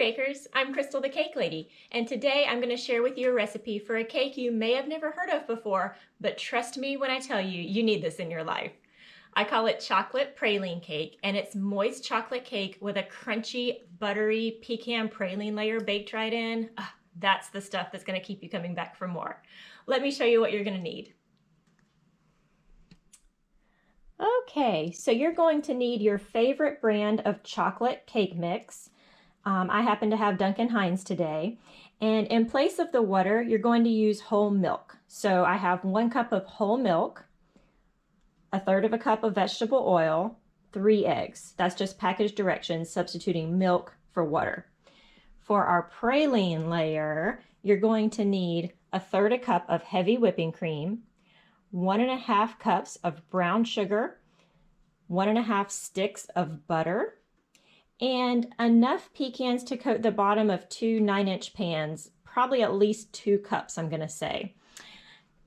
bakers, I'm Crystal the Cake Lady, and today I'm going to share with you a recipe for a cake you may have never heard of before, but trust me when I tell you, you need this in your life. I call it chocolate praline cake, and it's moist chocolate cake with a crunchy, buttery pecan praline layer baked right in. That's the stuff that's going to keep you coming back for more. Let me show you what you're going to need. Okay, so you're going to need your favorite brand of chocolate cake mix. I happen to have Duncan Hines today. And in place of the water, you're going to use whole milk. So I have 1 cup of whole milk, 1/3 cup of vegetable oil, 3 eggs. That's just package directions, substituting milk for water. For our praline layer, you're going to need 1/3 cup of heavy whipping cream, 1.5 cups of brown sugar, 1.5 sticks of butter, and enough pecans to coat the bottom of 2 9-inch pans, probably at least 2 cups, I'm gonna say.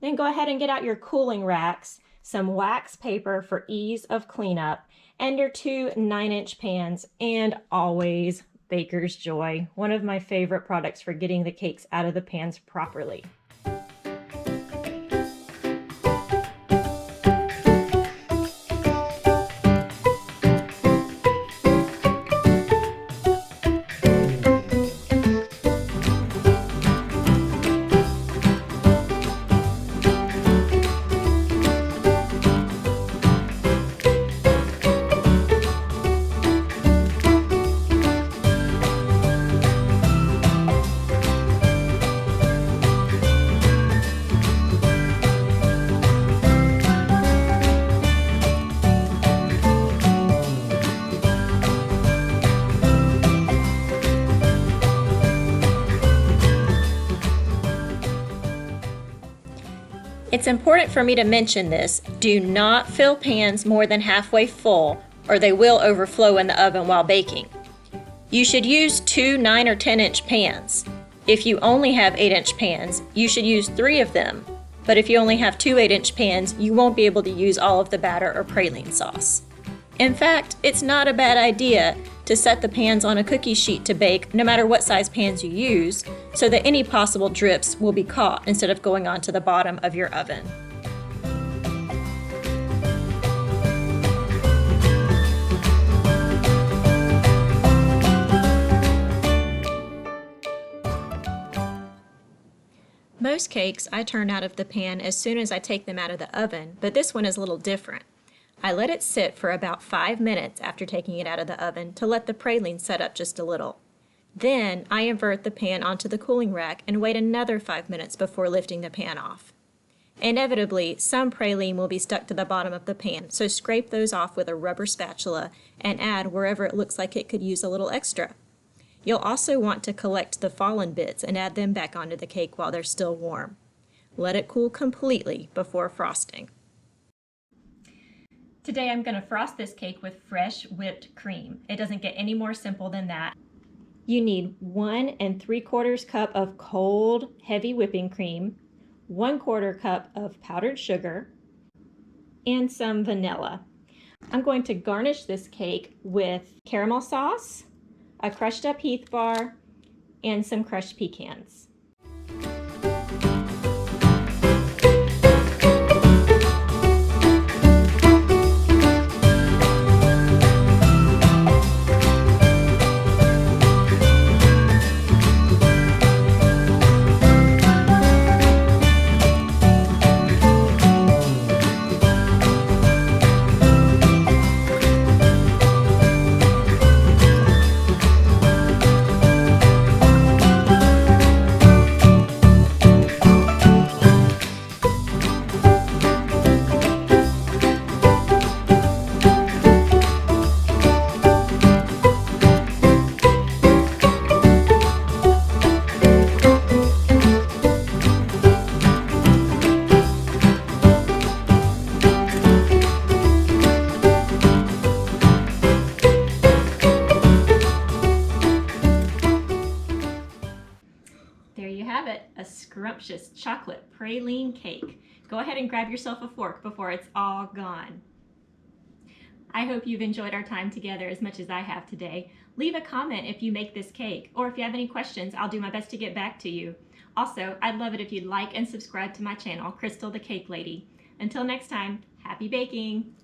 Then go ahead and get out your cooling racks, some wax paper for ease of cleanup, and your 2 9-inch pans, and always Baker's Joy, one of my favorite products for getting the cakes out of the pans properly. It's important for me to mention this. Do not fill pans more than halfway full, or they will overflow in the oven while baking. You should use 2 9 or 10-inch pans. If you only have 8-inch pans, you should use 3 of them. But if you only have 2 8-inch pans, you won't be able to use all of the batter or praline sauce. In fact, it's not a bad idea to set the pans on a cookie sheet to bake, no matter what size pans you use, so that any possible drips will be caught instead of going onto the bottom of your oven. Most cakes I turn out of the pan as soon as I take them out of the oven, but this one is a little different. I let it sit for about 5 minutes after taking it out of the oven to let the praline set up just a little. Then I invert the pan onto the cooling rack and wait another 5 minutes before lifting the pan off. Inevitably, some praline will be stuck to the bottom of the pan, so scrape those off with a rubber spatula and add wherever it looks like it could use a little extra. You'll also want to collect the fallen bits and add them back onto the cake while they're still warm. Let it cool completely before frosting. Today I'm going to frost this cake with fresh whipped cream. It doesn't get any more simple than that. You need 1 3/4 cup of cold, heavy whipping cream, 1/4 cup of powdered sugar, and some vanilla. I'm going to garnish this cake with caramel sauce, a crushed up Heath bar, and some crushed pecans. have it, a scrumptious chocolate praline cake. Go ahead and grab yourself a fork before it's all gone. I hope you've enjoyed our time together as much as I have today. Leave a comment if you make this cake, or if you have any questions, I'll do my best to get back to you. Also, I'd love it if you'd like and subscribe to my channel, Crystal the Cake Lady. Until next time, happy baking!